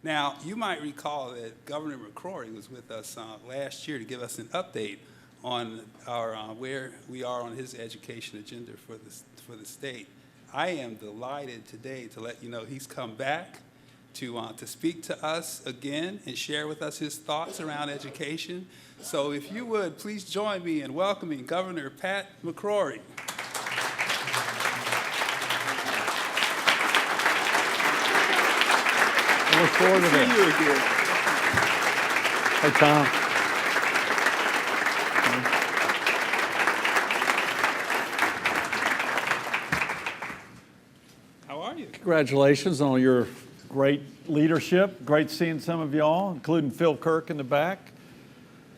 Now, you might recall that Governor McCrory was with us last year to give us an update on our where we are on his education agenda for the state. I am delighted today to let you know he's come back to speak to us again and share with us his thoughts around education. So if you would, please join me in welcoming Governor Pat McCrory. I look forward to this. See you again. Hey, Tom. How are you? Congratulations on your great leadership. Great seeing some of y'all, including Phil Kirk in the back.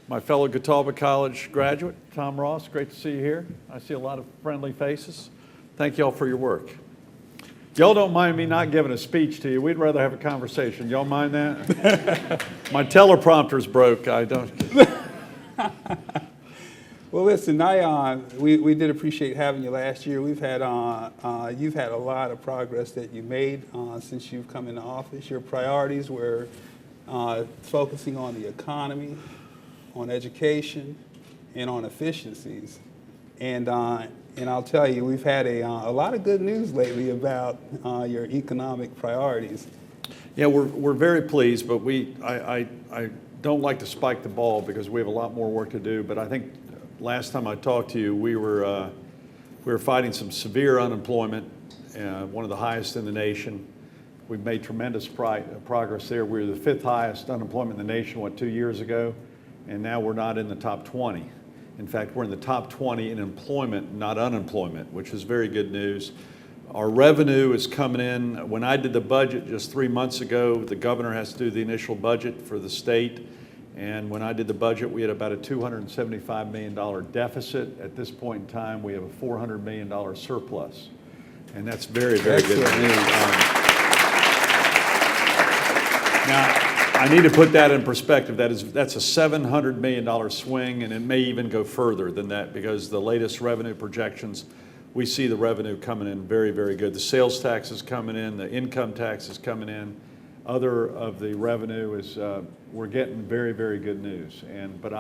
My fellow Catawba College graduate, Tom Ross, great to see you here. I see a lot of friendly faces. Thank y'all for your work. Y'all don't mind me not giving a speech to you. We'd rather have a conversation. Y'all mind that? My teleprompter's broke. I don't. Well, listen, we did appreciate having you last year. We've had you've had a lot of progress that you made since you've come into office. Your priorities were focusing on the economy, on education, and on efficiencies. And I'll tell you, we've had a lot of good news lately about your economic priorities. Yeah, we're very pleased, but I don't like to spike the ball because we have a lot more work to do. But I think last time I talked to you, we were fighting some severe unemployment, one of the highest in the nation. We've made tremendous progress there. We were the 5th highest unemployment in the nation, 2 years ago, and now we're not in the top 20. In fact, we're in the top 20 in employment, not unemployment, which is very good news. Our revenue is coming in. When I did the budget just 3 months ago, the governor has to do the initial budget for the state. And when I did the budget, we had about a $275 million deficit. At this point in time, we have a $400 million surplus. And that's very, very good news. Now, I need to put that in perspective. That's a $700 million swing, and it may even go further than that because the latest revenue projections, we see the revenue coming in very, very good. The sales tax is coming in, the income tax is coming in. Other of the revenue is, we're getting very, very good news. But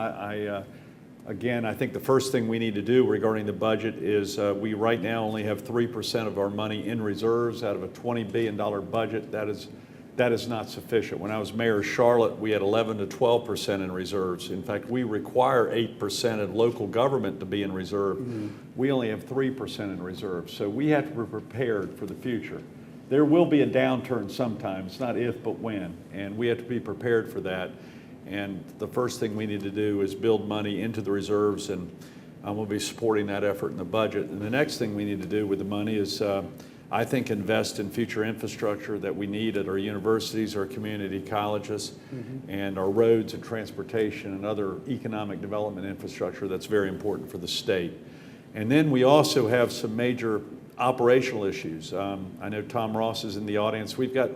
again, I think the first thing we need to do regarding the budget is we right now only have 3% of our money in reserves out of a $20 billion budget. That is not sufficient. When I was mayor of Charlotte, we had 11 to 12% in reserves. In fact, we require 8% of local government to be in reserve. Mm-hmm. We only have 3% in reserve. So we have to be prepared for the future. There will be a downturn sometime. It's not if, but when. And we have to be prepared for that. And the first thing we need to do is build money into the reserves, and we'll be supporting that effort in the budget. And the next thing we need to do with the money is I think invest in future infrastructure that we need at our universities, our community colleges, mm-hmm. and our roads and transportation and other economic development infrastructure that's very important for the state. And then we also have some major operational issues. I know Tom Ross is in the audience. We've got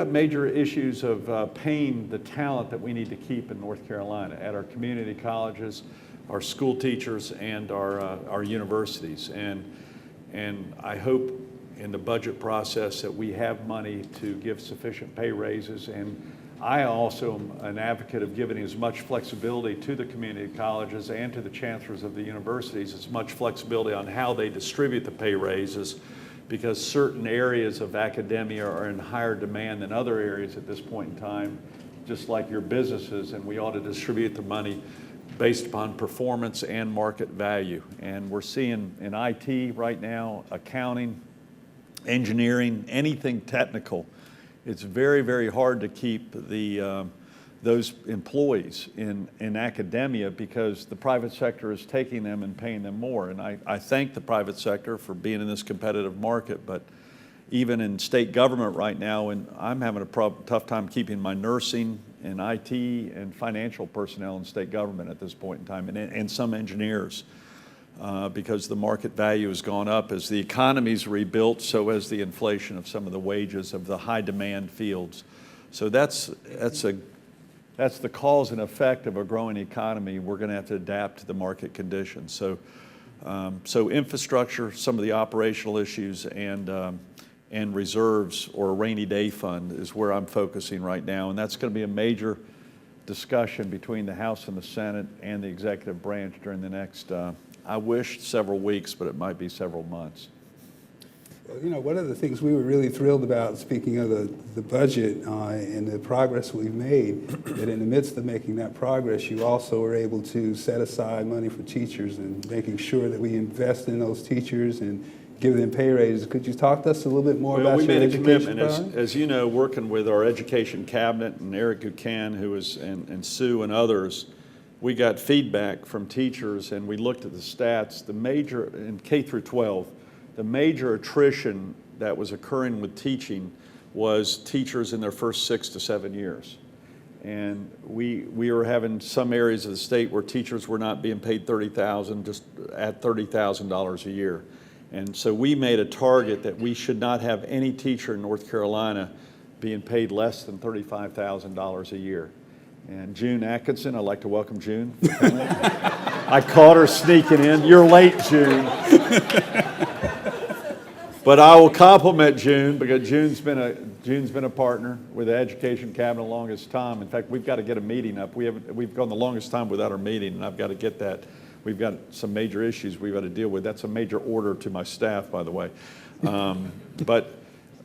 major issues of paying the talent that we need to keep in North Carolina at our community colleges, our school teachers, and our universities. And I hope in the budget process that we have money to give sufficient pay raises. And I also am an advocate of giving as much flexibility to the community colleges and to the chancellors of the universities, as much flexibility on how they distribute the pay raises, because certain areas of academia are in higher demand than other areas at this point in time, just like your businesses, and we ought to distribute the money based upon performance and market value. And we're seeing in IT right now, accounting, engineering, anything technical, it's very, very hard to keep those employees in academia because the private sector is taking them and paying them more. And I thank the private sector for being in this competitive market, but even in state government right now, and I'm having a tough time keeping my nursing and IT and financial personnel in state government at this point in time, and some engineers. Because the market value has gone up as the economy's rebuilt, so has the inflation of some of the wages of the high demand fields. So that's the cause and effect of a growing economy. We're going to have to adapt to the market conditions. So infrastructure, some of the operational issues, and and reserves or a rainy day fund is where I'm focusing right now. And that's going to be a major discussion between the House and the Senate and the executive branch during the next, I wish several weeks, but it might be several months. Well, you know, one of the things we were really thrilled about, speaking of the budget and the progress we've made, that in the midst of making that progress, you also were able to set aside money for teachers and making sure that we invest in those teachers and give them pay raises. Could you talk to us a little bit more about your education We made a commitment, program? as you know, working with our education cabinet and Eric Gucan, and Sue and others, we got feedback from teachers and we looked at the stats. The major, in K through 12, the major attrition that was occurring with teaching was teachers in their first 6 to 7 years. And we were having some areas of the state where teachers were not being paid $30,000, just at $30,000 a year. And so we made a target that we should not have any teacher in North Carolina being paid less than $35,000 a year. And June Atkinson, I'd like to welcome June. I caught her sneaking in. You're late, June. But I will compliment June because June's been a partner with the education cabinet the longest time. In fact, we've got to get a meeting up. We've gone the longest time without our meeting, and I've got to get that. We've got some major issues we've got to deal with. That's a major order to my staff, by the way. But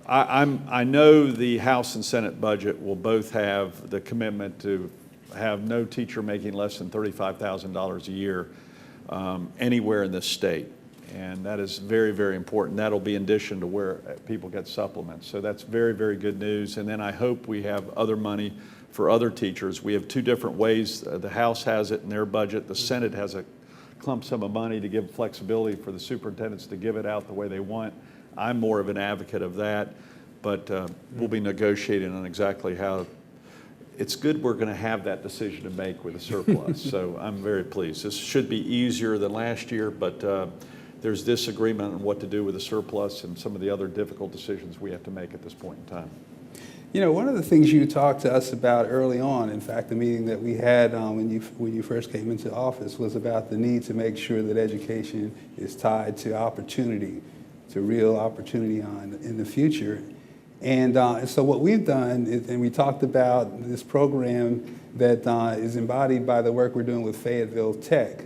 I know the House and Senate budget will both have the commitment to have no teacher making less than $35,000 a year anywhere in this state. And that is very, very important. That'll be in addition to where people get supplements. So that's very, very good news. And then I hope we have other money for other teachers. We have two different ways. The House has it in their budget. The Senate has a clump sum of money to give flexibility for the superintendents to give it out the way they want. I'm more of an advocate of that, but we'll be negotiating on exactly how. It's good we're going to have that decision to make with a surplus. So I'm very pleased. This should be easier than last year, but there's disagreement on what to do with the surplus and some of the other difficult decisions we have to make at this point in time. You know, one of the things you talked to us about early on, in fact, the meeting that we had when you first came into office, was about the need to make sure that education is tied to opportunity, to real opportunity in the future. And so what we've done is, and we talked about this program that is embodied by the work we're doing with Fayetteville Tech,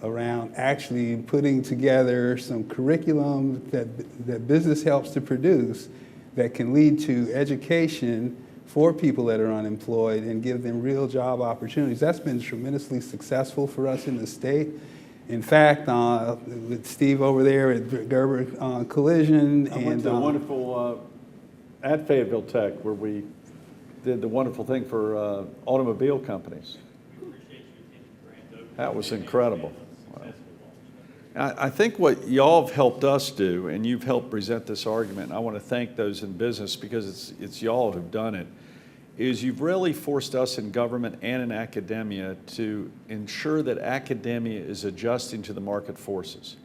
around actually putting together some curriculum that business helps to produce that can lead to education for people that are unemployed and give them real job opportunities. That's been tremendously successful for us in the state. In fact, with Steve over there at Gerber Collision. I went to a wonderful, at Fayetteville Tech, where we did the wonderful thing for automobile companies. That was incredible. I think what y'all have helped us do, and you've helped present this argument, and I want to thank those in business because it's y'all who've done it, is you've really forced us in government and in academia to ensure that academia is adjusting to the market forces.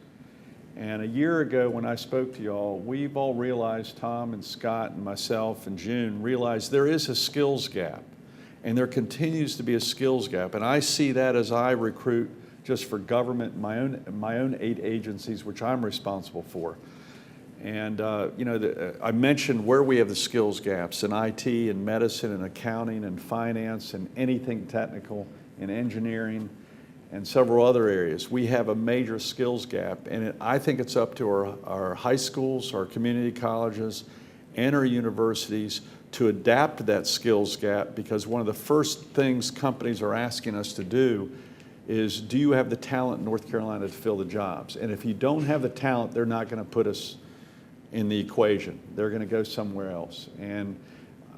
And a year ago when I spoke to y'all, we've all realized, Tom and Scott and myself and June realized there is a skills gap, and there continues to be a skills gap. And I see that as I recruit just for government, my own 8 agencies, which I'm responsible for. And you know, I mentioned where we have the skills gaps in IT and medicine and accounting and finance and anything technical in engineering and several other areas. We have a major skills gap, and I think it's up to our high schools, our community colleges, and our universities to adapt to that skills gap, because one of the first things companies are asking us to do is, do you have the talent in North Carolina to fill the jobs? And if you don't have the talent, they're not going to put us in the equation. They're going to go somewhere else. And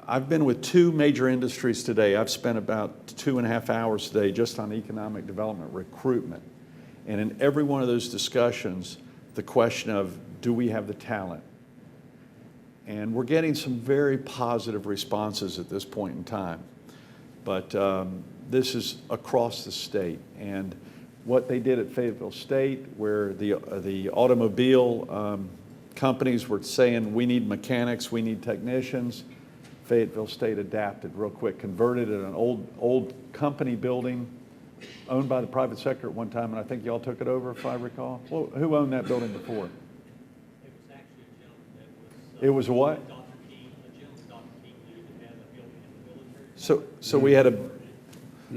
I've been with 2 major industries today. I've spent about 2.5 hours today just on economic development recruitment. And in every one of those discussions, the question of, do we have the talent? And we're getting some very positive responses at this point in time. But this is across the state. And what they did at Fayetteville State, where the automobile companies were saying, we need mechanics, we need technicians, Fayetteville State adapted real quick, converted it an old company building owned by the private sector at one time, and I think y'all took it over, if I recall. Well, who owned that building before? It was actually a gentleman that was It was what? Dr. King, a gentleman, Dr. King, knew that had a building in the military. So we had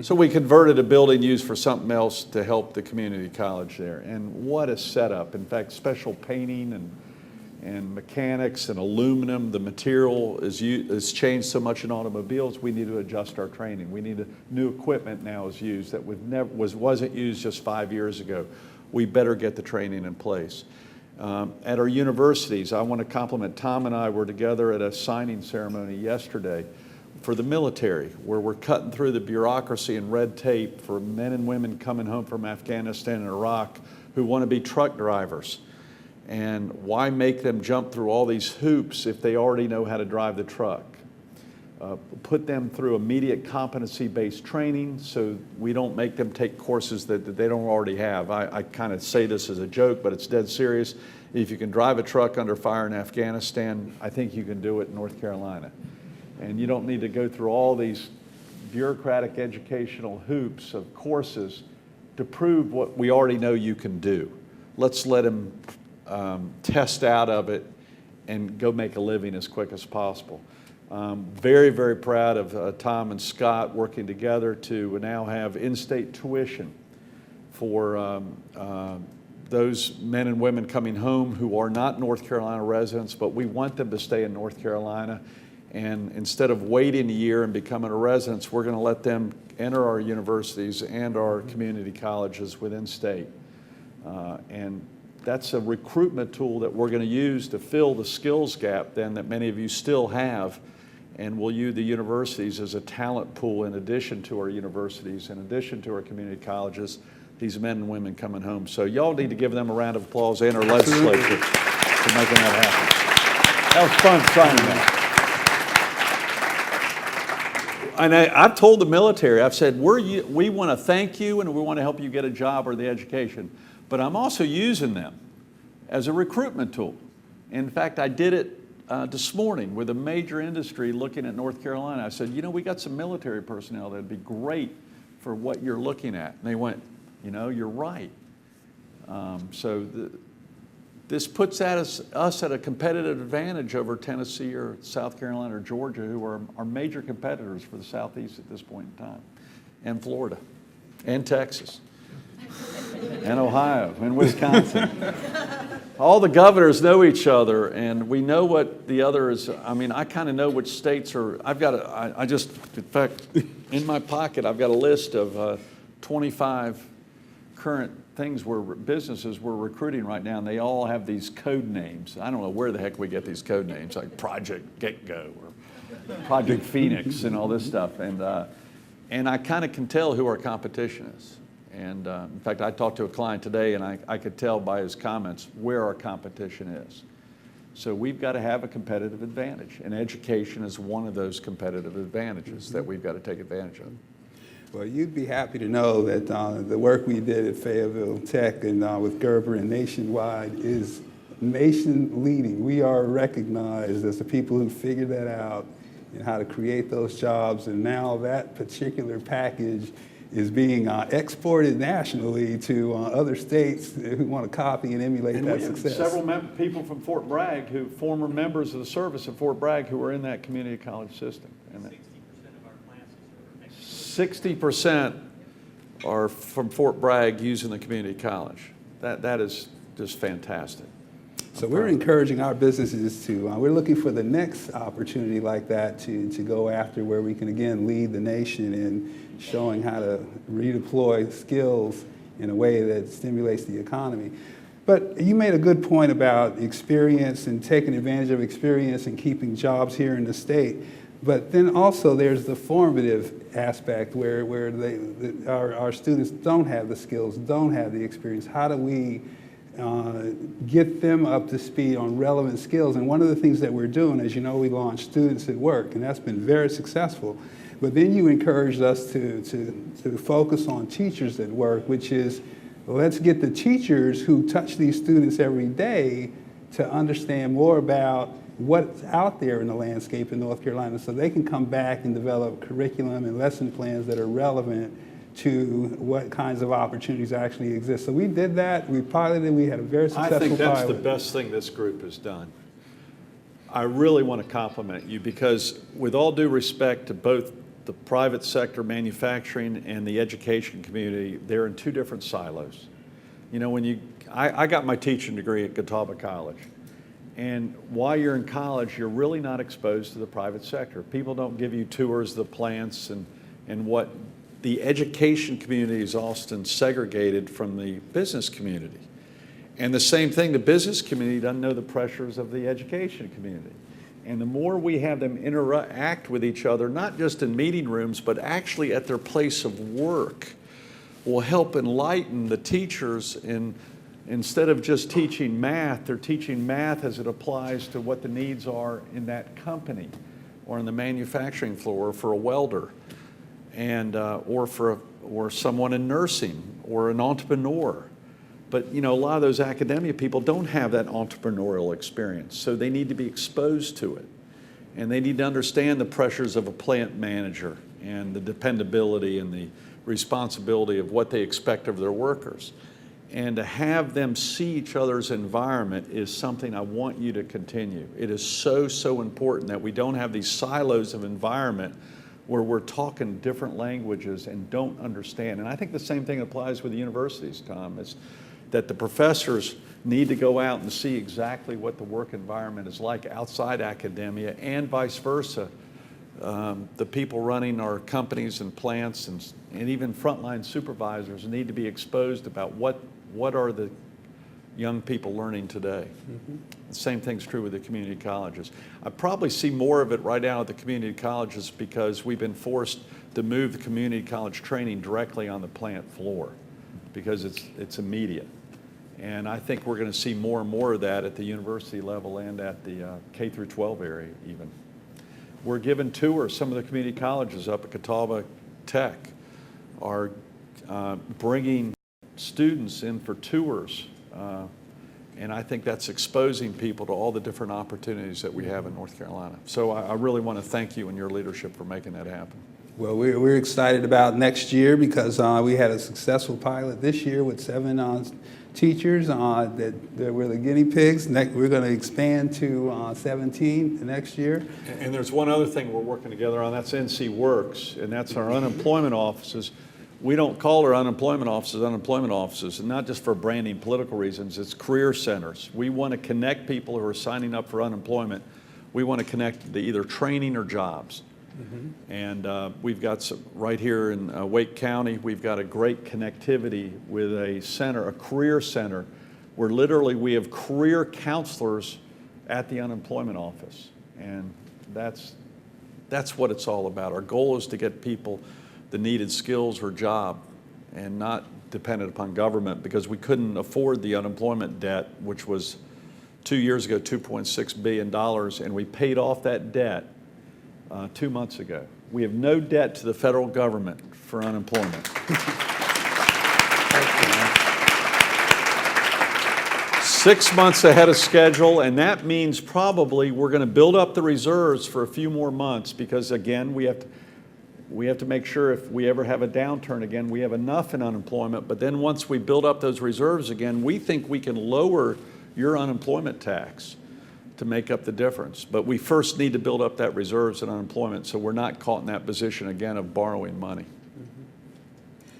so we converted a building used for something else to help the community college there. And what a setup. In fact, special painting and mechanics and aluminum, the material is changed so much in automobiles, we need to adjust our training. We need new equipment now is used that wasn't used just 5 years ago. We better get the training in place. At our universities, I want to compliment Tom and I were together at a signing ceremony yesterday for the military, where we're cutting through the bureaucracy and red tape for men and women coming home from Afghanistan and Iraq who want to be truck drivers. And why make them jump through all these hoops if they already know how to drive the truck? Put them through immediate competency-based training so we don't make them take courses that they don't already have. I kind of say this as a joke, but it's dead serious. If you can drive a truck under fire in Afghanistan, I think you can do it in North Carolina. And you don't need to go through all these bureaucratic educational hoops of courses to prove what we already know you can do. Let's let them test out of it and go make a living as quick as possible. Very, very proud of Tom and Scott working together to now have in-state tuition for those men and women coming home who are not North Carolina residents, but we want them to stay in North Carolina. And instead of waiting a year and becoming a resident, we're going to let them enter our universities and our community colleges within state. And that's a recruitment tool that we're going to use to fill the skills gap then that many of you still have. And we'll use the universities as a talent pool in addition to our universities, in addition to our community colleges, these men and women coming home. So y'all need to give them a round of applause and our legislature for making that happen. That was fun signing that. And I've told the military, I've said, we want to thank you and we want to help you get a job or the education, but I'm also using them as a recruitment tool. In fact, I did it this morning with a major industry looking at North Carolina. I said, you know, we got some military personnel that'd be great for what you're looking at. And they went, you know, you're right. This puts us at a competitive advantage over Tennessee or South Carolina or Georgia, who are our major competitors for the Southeast at this point in time, and Florida, and Texas, and Ohio, and Wisconsin. All the governors know each other, and we know what the other is. I mean, I kind of know which states are. In fact, in my pocket, I've got a list of 25 current things where businesses we're recruiting right now, and they all have these code names. I don't know where the heck we get these code names, like Project Get-Go or Project Phoenix and all this stuff. And I kind of can tell who our competition is. And in fact, I talked to a client today, and I could tell by his comments where our competition is. So we've got to have a competitive advantage, and education is one of those competitive advantages that we've got to take advantage of. Well, you'd be happy to know that the work we did at Fayetteville Tech and with Gerber and Nationwide is nation leading. We are recognized as the people who figured that out and how to create those jobs, and now that particular package is being exported nationally to other states who want to copy and emulate and that we have success. Several people from Fort Bragg, former members of the service at Fort Bragg, who are in that community college system. And 60% of our classes are next 60% are from Fort Bragg using the community college. That is just fantastic. So we're encouraging our businesses to, we're looking for the next opportunity like that to go after, where we can again lead the nation in showing how to redeploy skills in a way that stimulates the economy. But you made a good point about experience and taking advantage of experience and keeping jobs here in the state. But then also there's the formative aspect where our students don't have the skills, don't have the experience. How do we get them up to speed on relevant skills? And one of the things that we're doing, as you know, we launched Students at Work, and that's been very successful. But then you encouraged us to focus on Teachers at Work, which is, let's get the teachers who touch these students every day to understand more about what's out there in the landscape in North Carolina, so they can come back and develop curriculum and lesson plans that are relevant to what kinds of opportunities actually exist. So we did that, we piloted, we had a very successful pilot. I think that's the best thing this group has done. I really want to compliment you because with all due respect to both the private sector manufacturing and the education community, they're in two different silos. You know, I got my teaching degree at Catawba College. And while you're in college, you're really not exposed to the private sector. People don't give you tours of the plants and what the education community is often segregated from the business community. And the same thing, the business community doesn't know the pressures of the education community. And the more we have them interact with each other, not just in meeting rooms, but actually at their place of work, will help enlighten the teachers instead of just teaching math, they're teaching math as it applies to what the needs are in that company or in the manufacturing floor or for a welder and or someone in nursing or an entrepreneur. But you know, a lot of those academia people don't have that entrepreneurial experience, so they need to be exposed to it. And they need to understand the pressures of a plant manager and the dependability and the responsibility of what they expect of their workers. And to have them see each other's environment is something I want you to continue. It is so, so important that we don't have these silos of environment where we're talking different languages and don't understand. And I think the same thing applies with the universities, Tom, is that the professors need to go out and see exactly what the work environment is like outside academia and vice versa. The people running our companies and plants and even frontline supervisors need to be exposed about what are the young people learning today. Mm-hmm. The same thing's true with the community colleges. I probably see more of it right now at the community colleges because we've been forced to move the community college training directly on the plant floor because it's immediate. And I think we're going to see more and more of that at the university level and at the K through 12 area even. We're giving tours. Some of the community colleges up at Catawba Tech are bringing students in for tours. And I think that's exposing people to all the different opportunities that we have in North Carolina. So I really want to thank you and your leadership for making that happen. Well, we're excited about next year because we had a successful pilot this year with 7 teachers that were the guinea pigs. We're going to expand to 17 the next year. And there's one other thing we're working together on, that's NC Works, and that's our unemployment offices. We don't call our unemployment offices, and not just for branding political reasons, it's career centers. We want to connect people who are signing up for unemployment. We want to connect to either training or jobs. Mm-hmm. And we've got some, right here in Wake County, we've got a great connectivity with a center, a career center, where literally we have career counselors at the unemployment office. And that's what it's all about. Our goal is to get people the needed skills or job and not dependent upon government, because we couldn't afford the unemployment debt, which was 2 years ago, $2.6 billion, and we paid off that debt 2 months ago. We have no debt to the federal government for unemployment. 6 months ahead of schedule, and that means probably we're going to build up the reserves for a few more months because, again, we have to make sure if we ever have a downturn again, we have enough in unemployment. But then once we build up those reserves again, we think we can lower your unemployment tax to make up the difference. But we first need to build up that reserves in unemployment so we're not caught in that position again of borrowing money.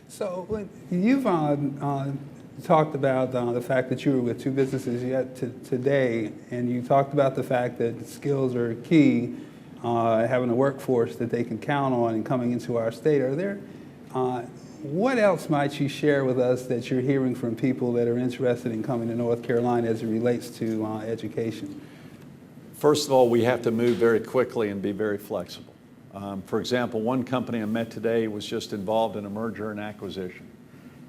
So you've talked about the fact that you were with 2 businesses yet today, and you talked about the fact that skills are key, having a workforce that they can count on and coming into our state. Are there, what else might you share with us that you're hearing from people that are interested in coming to North Carolina as it relates to education? First of all, we have to move very quickly and be very flexible. For example, one company I met today was just involved in a merger and acquisition.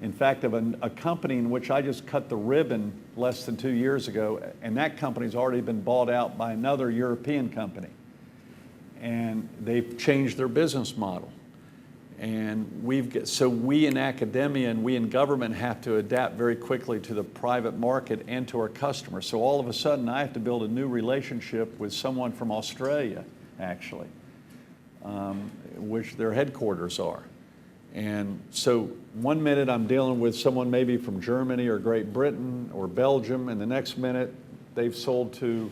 In fact, of a company in which I just cut the ribbon less than 2 years ago, and that company's already been bought out by another European company. And they've changed their business model. And so we in academia and we in government have to adapt very quickly to the private market and to our customers. So all of a sudden I have to build a new relationship with someone from Australia, actually, which their headquarters are. And so one minute I'm dealing with someone maybe from Germany or Great Britain or Belgium, and the next minute they've sold to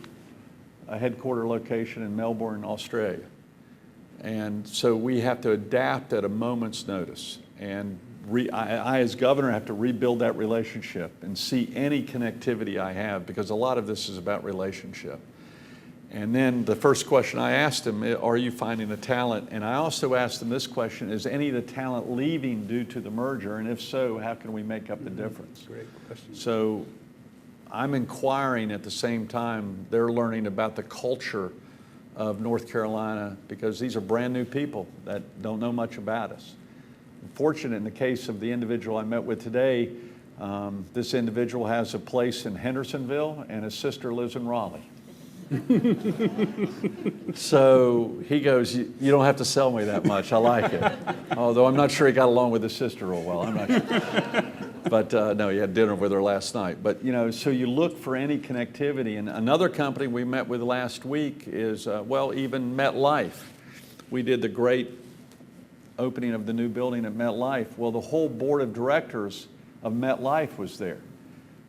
a headquarter location in Melbourne, Australia. And so we have to adapt at a moment's notice. And I, as governor, have to rebuild that relationship and see any connectivity I have, because a lot of this is about relationship. And then the first question I asked him, are you finding the talent? And I also asked him this question, is any of the talent leaving due to the merger? And if so, how can we make up the difference? Great question. So I'm inquiring at the same time they're learning about the culture of North Carolina, because these are brand new people that don't know much about us. Fortunate in the case of the individual I met with today, this individual has a place in Hendersonville and his sister lives in Raleigh. So he goes, you don't have to sell me that much, I like it. Although I'm not sure he got along with his sister real well, I'm not sure. But no, he had dinner with her last night. But you know, so you look for any connectivity. And another company we met with last week is, well, even MetLife. We did the great opening of the new building at MetLife. Well, the whole board of directors of MetLife was there.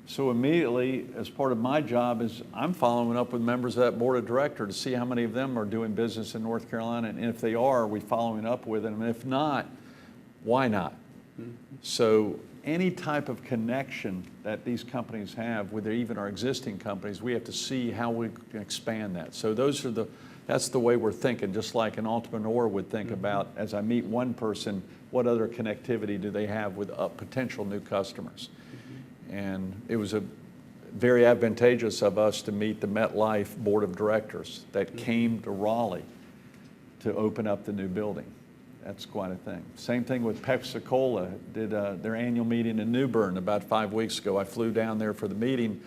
So immediately, as part of my job, is I'm following up with members of that board of directors to see how many of them are doing business in North Carolina, and if they are we following up with them? And if not, why not? So any type of connection that these companies have with even our existing companies, we have to see how we can expand that. So that's the way we're thinking, just like an entrepreneur would think about, as I meet one person, what other connectivity do they have with potential new customers? And it was very advantageous of us to meet the MetLife board of directors that came to Raleigh to open up the new building. That's quite a thing. Same thing with Pepsi-Cola, did their annual meeting in New Bern about 5 weeks ago. I flew down there for the meeting,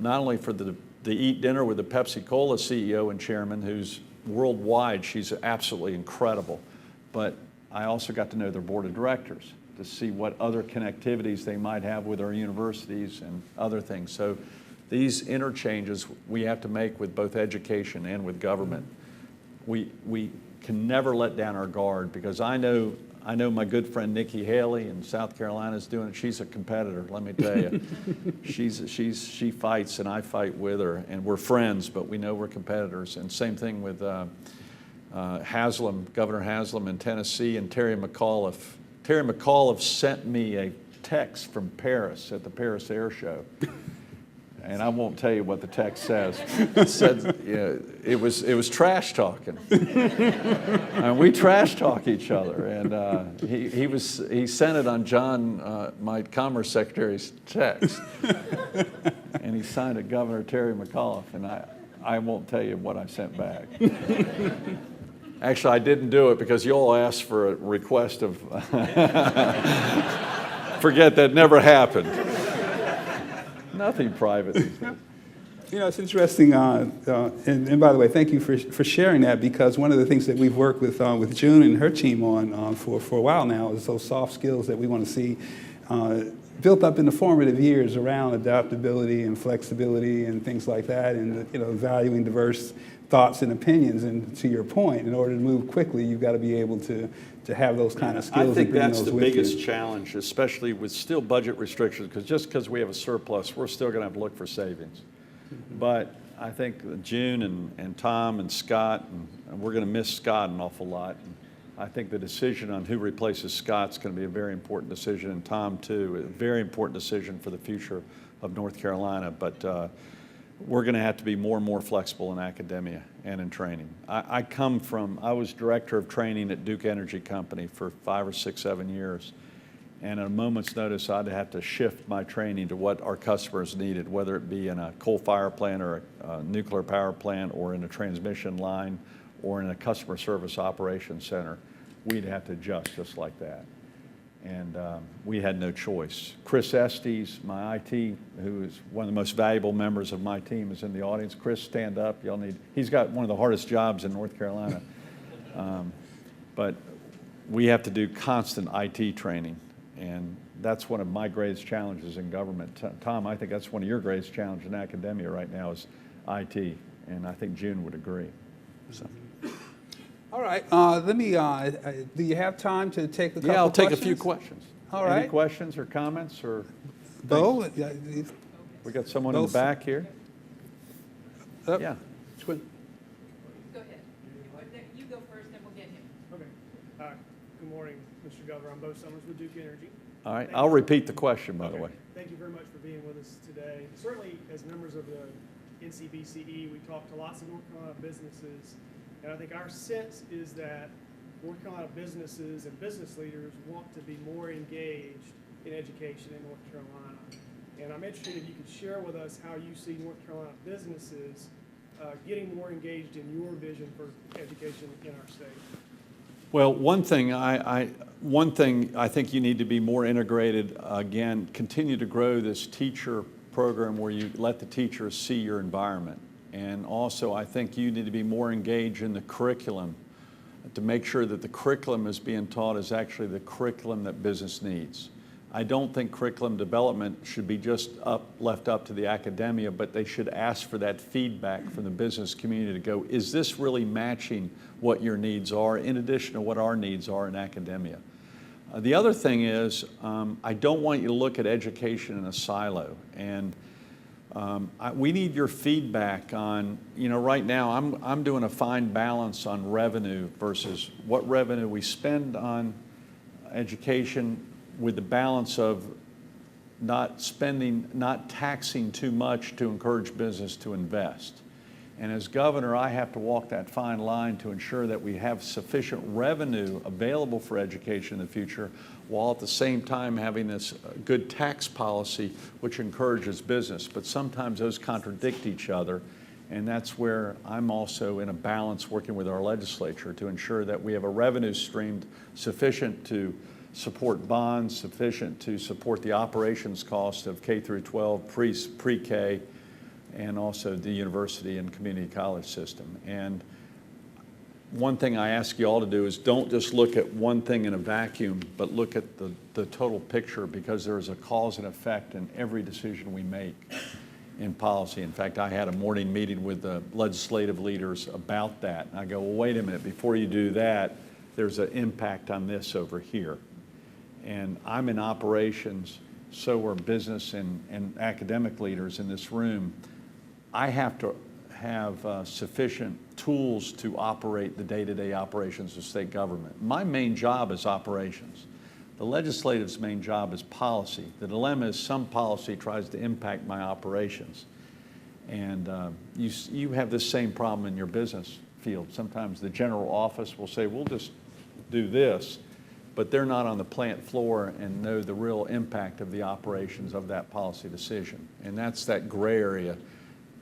not only for to eat dinner with the Pepsi-Cola CEO and chairman, who's worldwide, she's absolutely incredible, but I also got to know their board of directors to see what other connectivities they might have with our universities and other things. So these interchanges we have to make with both education and with government. We can never let down our guard, because I know my good friend Nikki Haley in South Carolina is doing it. She's a competitor, let me tell you. She fights and I fight with her, and we're friends, but we know we're competitors. And same thing with Haslam, Governor Haslam in Tennessee, and Terry McAuliffe. Terry McAuliffe sent me a text from Paris at the Paris Air Show. And I won't tell you what the text says. It said, it was trash talking. And we trash talk each other. And he sent it on John, my Commerce Secretary's text. And he signed it Governor Terry McAuliffe. And I won't tell you what I sent back. Actually, I didn't do it because you all asked for a request of, forget that, never happened. Nothing private. You know, it's interesting, and by the way, thank you for sharing that, because one of the things that we've worked with June and her team on for a while now is those soft skills that we want to see built up in the formative years around adaptability and flexibility and things like that, and valuing diverse thoughts and opinions. And to your point, in order to move quickly, you've got to be able to have those kind of skills. I think and bring that's those the with biggest you. challenge, especially with still budget restrictions, because just because we have a surplus, we're still going to have to look for savings. But I think June and Tom and Scott, and we're going to miss Scott an awful lot. And I think the decision on who replaces Scott's going to be a very important decision, and Tom too, a very important decision for the future of North Carolina. But we're going to have to be more and more flexible in academia and in training. I was director of training at Duke Energy Company for 5 or 6, 7 years. And at a moment's notice, I'd have to shift my training to what our customers needed, whether it be in a coal-fired plant or a nuclear power plant or in a transmission line or in a customer service operations center. We'd have to adjust just like that. And we had no choice. Chris Estes, my IT, who is one of the most valuable members of my team, is in the audience. Chris, stand up. He's got one of the hardest jobs in North Carolina. But we have to do constant IT training. And that's one of my greatest challenges in government. Tom, I think that's one of your greatest challenges in academia right now is IT. And I think June would agree. So. All right, do you have time to take a couple Yeah, I'll take questions? a few questions. All right. Any questions or comments or? Bo? We got someone in the back here. Up. Yeah. first, then we'll get him. Okay. Good morning, Mr. Governor. I'm Bo Summers with Duke Energy. All right, Thank I'll you. repeat the question, by the Okay. way. Thank you very much for being with us today. Certainly, as members of the NCBCE, we talk to lots of North Carolina businesses, and I think our sense is that North Carolina businesses and business leaders want to be more engaged in education in North Carolina. And I'm interested if you could share with us how you see North Carolina businesses getting more engaged in your vision for education in our state. Well, one thing I think you need to be more integrated, again, continue to grow this teacher program where you let the teachers see your environment. And also, I think you need to be more engaged in the curriculum to make sure that the curriculum is being taught is actually the curriculum that business needs. I don't think curriculum development should be just left up to the academia, but they should ask for that feedback from the business community to go, is this really matching what your needs are in addition to what our needs are in academia? The other thing is, I don't want you to look at education in a silo. And we need your feedback on, right now I'm doing a fine balance on revenue versus what revenue we spend on education with the balance of not taxing too much to encourage business to invest. And as governor, I have to walk that fine line to ensure that we have sufficient revenue available for education in the future, while at the same time having this good tax policy which encourages business. But sometimes those contradict each other, and that's where I'm also in a balance working with our legislature to ensure that we have a revenue stream sufficient to support bonds, sufficient to support the operations cost of K through 12, pre-K, and also the university and community college system. And one thing I ask you all to do is don't just look at one thing in a vacuum, but look at the total picture, because there is a cause and effect in every decision we make in policy. In fact, I had a morning meeting with the legislative leaders about that. And I go, well, wait a minute, before you do that, there's an impact on this over here. And I'm in operations, so are business and academic leaders in this room. I have to have sufficient tools to operate the day-to-day operations of state government. My main job is operations. The legislative's main job is policy. The dilemma is some policy tries to impact my operations. And you have this same problem in your business field. Sometimes the general office will say, we'll just do this, but they're not on the plant floor and know the real impact of the operations of that policy decision. And that's that gray area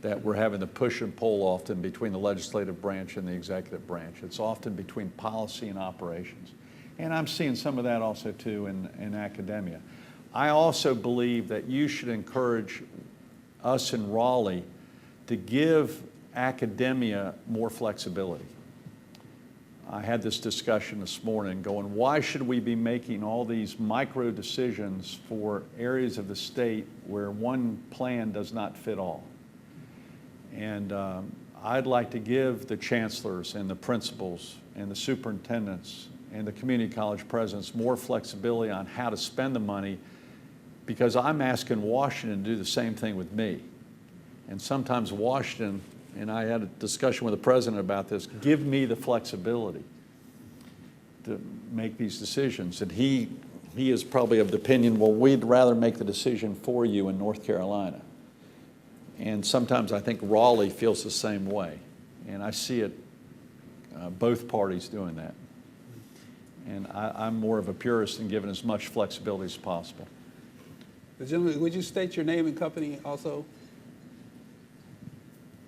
that we're having to push and pull often between the legislative branch and the executive branch. It's often between policy and operations. And I'm seeing some of that also too in academia. I also believe that you should encourage us in Raleigh to give academia more flexibility. I had this discussion this morning going, why should we be making all these micro decisions for areas of the state where one plan does not fit all? And I'd like to give the chancellors and the principals and the superintendents and the community college presidents more flexibility on how to spend the money, because I'm asking Washington to do the same thing with me. And sometimes Washington, and I had a discussion with the president about this, give me the flexibility to make these decisions. And he is probably of the opinion, well, we'd rather make the decision for you in North Carolina. And sometimes I think Raleigh feels the same way. And I see it, both parties doing that. And I'm more of a purist in giving as much flexibility as possible. Gentlemen, would you state your name and company also?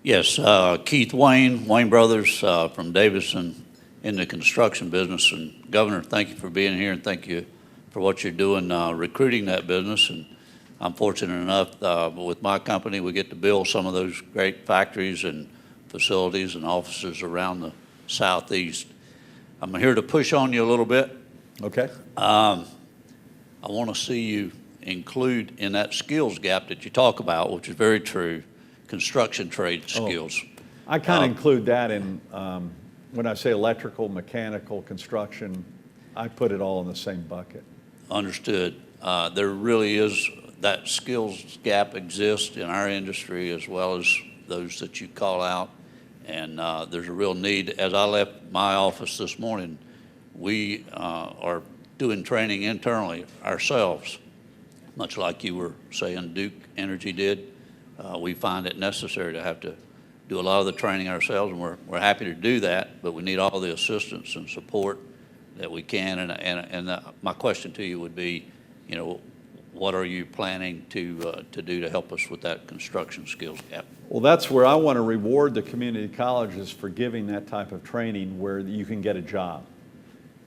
Yes, Keith Wayne Brothers from Davidson in the construction business. And Governor, thank you for being here, and thank you for what you're doing recruiting that business. And I'm fortunate enough with my company, we get to build some of those great factories and facilities and offices around the Southeast. I'm here to push on you a little bit. Okay. I want to see you include in that skills gap that you talk about, which is very true, construction trade skills. I kind of include that in, when I say electrical, mechanical, construction, I put it all in the same bucket. Understood. There really is, that skills gap exists in our industry as well as those that you call out. And there's a real need. As I left my office this morning, we are doing training internally ourselves, much like you were saying Duke Energy did. We find it necessary to have to do a lot of the training ourselves, and we're happy to do that, but we need all the assistance and support that we can. And my question to you would be, you know, what are you planning to do to help us with that construction skills gap? Well, that's where I want to reward the community colleges for giving that type of training where you can get a job.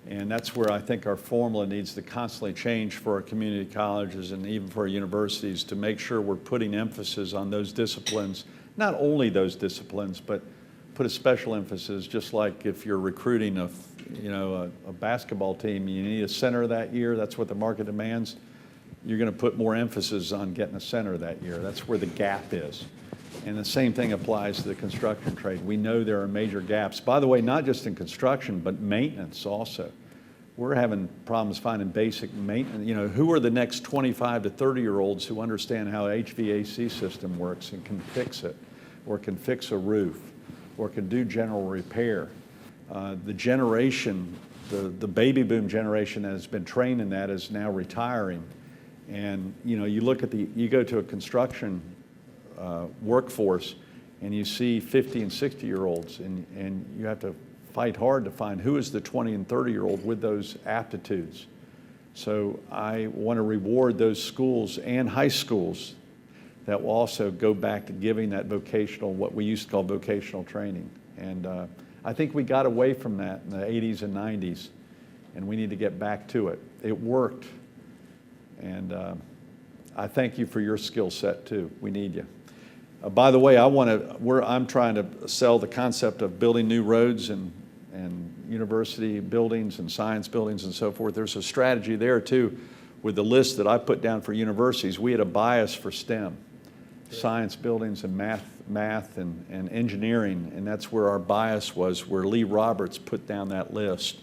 And that's where I think our formula needs to constantly change for our community colleges and even for our universities to make sure we're putting emphasis on those disciplines, not only those disciplines, but put a special emphasis, just like if you're recruiting a basketball team, you need a center that year, that's what the market demands. You're going to put more emphasis on getting a center that year. That's where the gap is. And the same thing applies to the construction trade. We know there are major gaps. By the way, not just in construction, but maintenance also. We're having problems finding basic maintenance. You know, who are the next 25 to 30-year-olds who understand how HVAC system works and can fix it, or can fix a roof, or can do general repair? The generation, the baby boom generation that has been trained in that is now retiring. And you know, you look at you go to a construction workforce and you see 50 and 60-year-olds, and you have to fight hard to find who is the 20 and 30-year-old with those aptitudes. So I want to reward those schools and high schools that will also go back to giving that vocational, what we used to call vocational training. And I think we got away from that in the 80s and 90s, and we need to get back to it. It worked. And I thank you for your skill set too. We need you. By the way, I'm trying to sell the concept of building new roads and university buildings and science buildings and so forth. There's a strategy there too with the list that I put down for universities. We had a bias for STEM, science buildings and math and engineering, and that's where our bias was, where Lee Roberts put down that list.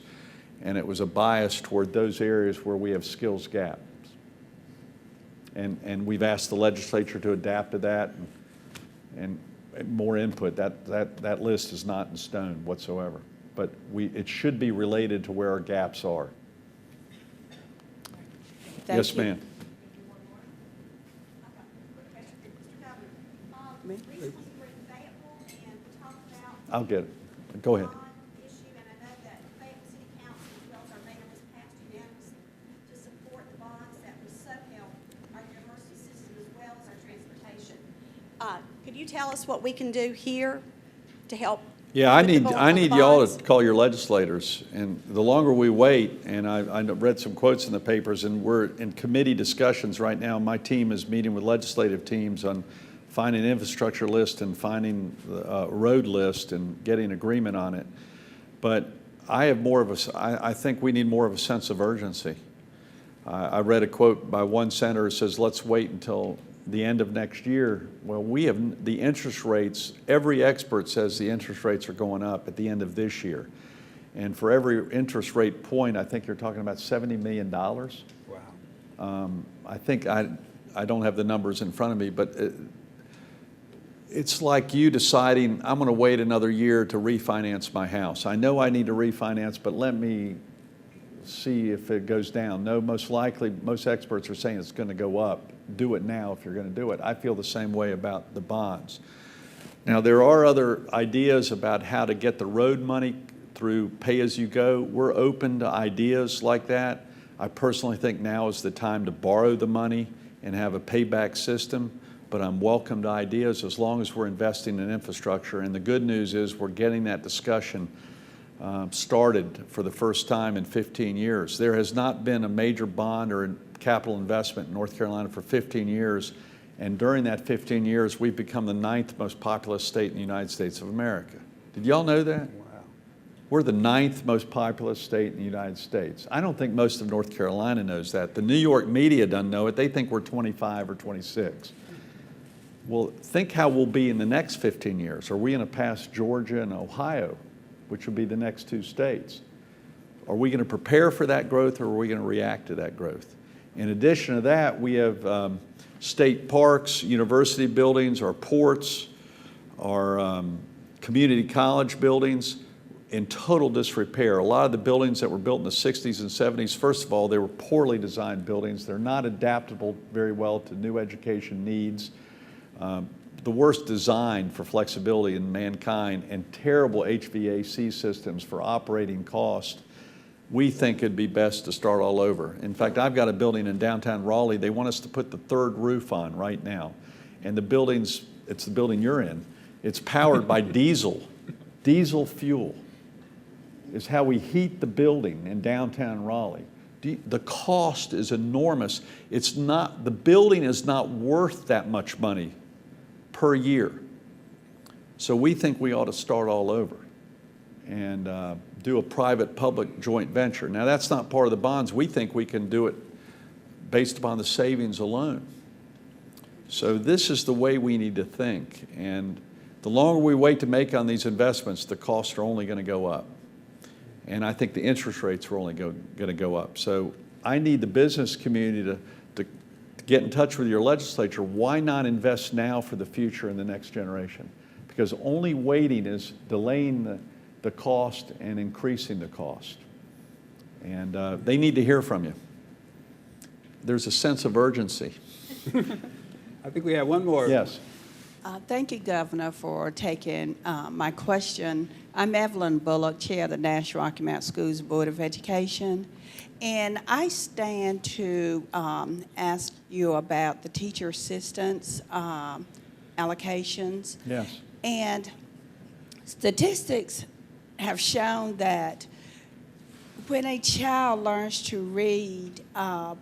And it was a bias toward those areas where we have skills gaps. And we've asked the legislature to adapt to that and more input. That list is not in stone whatsoever. But it should be related to where our gaps are. Yes, ma'am. Recently, we were in Fayetteville and we talked about. I'll get it. Go ahead. Bond issue, and I know that Fayetteville City Council as well as our mayor was passed unanimously to support the bonds that will so help our university system as well as our transportation. Could you tell us what we can do here to help? Yeah, I with the need y'all bonds? to call your legislators, and the longer we wait, and I read some quotes in the papers, and we're in committee discussions right now. My team is meeting with legislative teams on finding an infrastructure list and finding a road list and getting agreement on it. But I think we need more of a sense of urgency. I read a quote by one senator that says, let's wait until the end of next year. Well, we have the interest rates, every expert says the interest rates are going up at the end of this year. And for every interest rate point, I think you're talking about $70 million. Wow. I think, I don't have the numbers in front of me, but it's like you deciding, I'm going to wait another year to refinance my house. I know I need to refinance, but let me see if it goes down. No, most likely, most experts are saying it's going to go up. Do it now if you're going to do it. I feel the same way about the bonds. Now, there are other ideas about how to get the road money through pay-as-you-go. We're open to ideas like that. I personally think now is the time to borrow the money and have a payback system, but I'm welcome to ideas as long as we're investing in infrastructure. And the good news is we're getting that discussion started for the first time in 15 years. There has not been a major bond or capital investment in North Carolina for 15 years. And during that 15 years, we've become the 9th most populous state in the United States of America. Did y'all know that? Wow. We're the 9th most populous state in the United States. I don't think most of North Carolina knows that. The New York media doesn't know it. They think we're 25 or 26. Well, think how we'll be in the next 15 years. Are we going to pass Georgia and Ohio, which will be the next 2 states? Are we going to prepare for that growth, or are we going to react to that growth? In addition to that, we have state parks, university buildings, our ports, our Community college buildings in total disrepair. A lot of the buildings that were built in the 60s and 70s, first of all, they were poorly designed buildings. They're not adaptable very well to new education needs. The worst design for flexibility in mankind, and terrible HVAC systems for operating cost. We think it'd be best to start all over. In fact, I've got a building in downtown Raleigh. They want us to put the third roof on right now. And the building's, it's the building you're in, it's powered by diesel. Diesel fuel is how we heat the building in downtown Raleigh. The cost is enormous. It's not, the building is not worth that much money per year. So we think we ought to start all over and do a private-public joint venture. Now, that's not part of the bonds. We think we can do it based upon the savings alone. So this is the way we need to think. And the longer we wait to make on these investments, the costs are only going to go up. And I think the interest rates are only going to go up. So I need the business community to get in touch with your legislature. Why not invest now for the future and the next generation? Because only waiting is delaying the cost and increasing the cost. And they need to hear from you. There's a sense of urgency. I think we have one more. Yes. Thank you, Governor, for taking my question. I'm Evelyn Bullock, Chair of the National Rocky Mount Schools Board of Education. And I stand to ask you about the teacher assistance allocations. Yes. And statistics have shown that when a child learns to read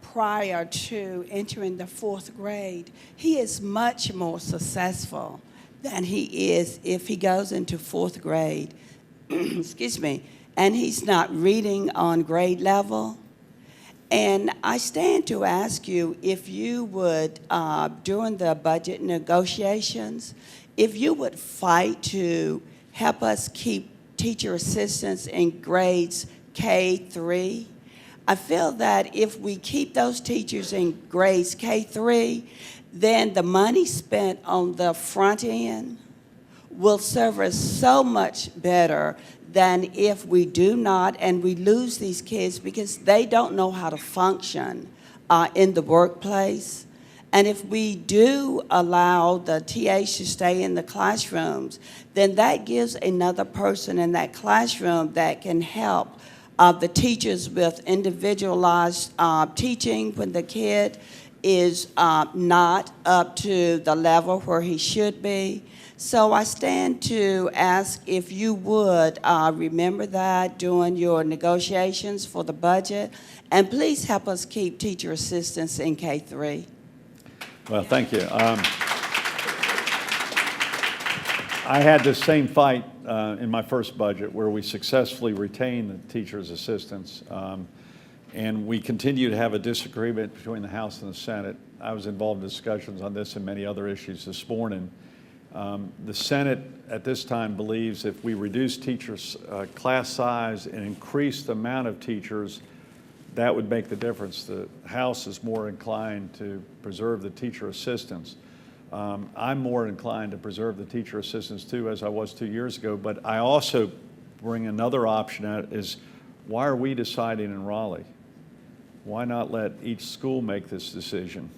prior to entering the 4th grade, he is much more successful than he is if he goes into 4th grade, excuse me, and he's not reading on grade level. And I stand to ask you if you would, during the budget negotiations, if you would fight to help us keep teacher assistants in grades K-3. I feel that if we keep those teachers in grades K-3, then the money spent on the front end will serve us so much better than if we do not, and we lose these kids because they don't know how to function in the workplace. And if we do allow the TAs to stay in the classrooms, then that gives another person in that classroom that can help the teachers with individualized teaching when the kid is not up to the level where he should be. So I stand to ask if you would remember that during your negotiations for the budget, and please help us keep teacher assistants in K-3. Well, thank you. I had this same fight in my first budget where we successfully retained the teachers' assistants, and we continue to have a disagreement between the House and the Senate. I was involved in discussions on this and many other issues this morning. The Senate at this time believes if we reduce teachers' class size and increase the amount of teachers, that would make the difference. The House is more inclined to preserve the teacher assistants. I'm more inclined to preserve the teacher assistants too, as I was 2 years ago, but I also bring another option out is, why are we deciding in Raleigh? Why not let each school make this decision?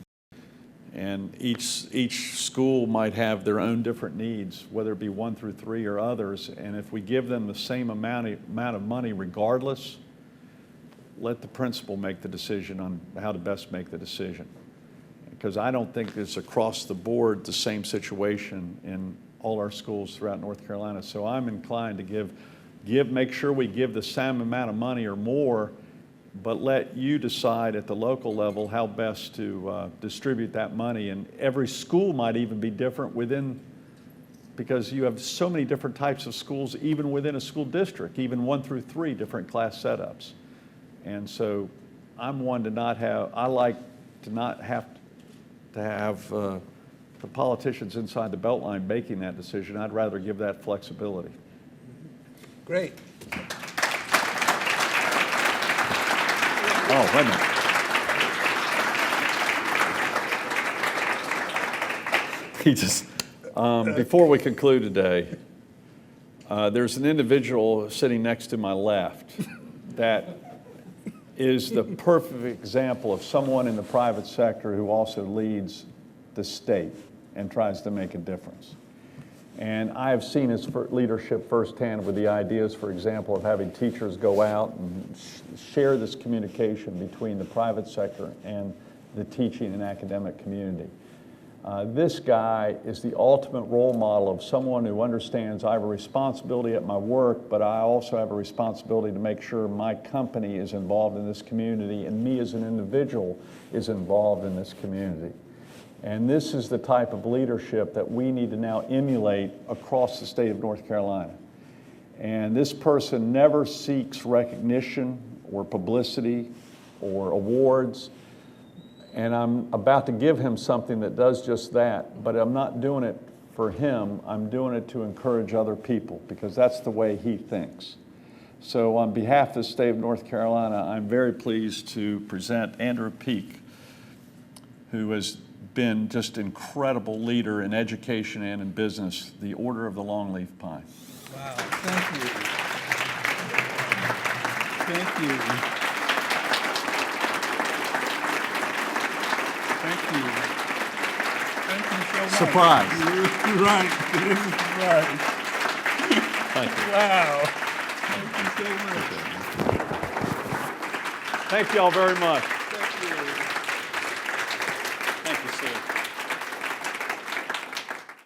And each school might have their own different needs, whether it be 1 through 3 or others, and if we give them the same amount of money regardless, let the principal make the decision on how to best make the decision. Because I don't think it's across the board the same situation in all our schools throughout North Carolina. So I'm inclined to make sure we give the same amount of money or more, but let you decide at the local level how best to distribute that money. And every school might even be different within, because you have so many different types of schools, even within a school district, even 1 through 3 different class setups. And so I'm one to not have, I like to not have to have the politicians inside the Beltline making that decision. I'd rather give that flexibility. Great. Oh, wait a minute. He just, before we conclude today, There's an individual sitting next to my left that is the perfect example of someone in the private sector who also leads the state and tries to make a difference. And I have seen his leadership firsthand with the ideas, for example, of having teachers go out and share this communication between the private sector and the teaching and academic community. This guy is the ultimate role model of someone who understands I have a responsibility at my work, but I also have a responsibility to make sure my company is involved in this community and me as an individual is involved in this community. And this is the type of leadership that we need to now emulate across the state of North Carolina. And this person never seeks recognition or publicity or awards. And I'm about to give him something that does just that, but I'm not doing it for him. I'm doing it to encourage other people because that's the way he thinks. So on behalf of the state of North Carolina, I'm very pleased to present Andrew Peak, who has been just incredible leader in education and in business, the Order of the Longleaf Pine. Wow, thank you. Thank you. Thank you. Thank you so much. Surprise. You're right. It is a surprise. Thank you. Wow. Thank you so much. Thank you all very much.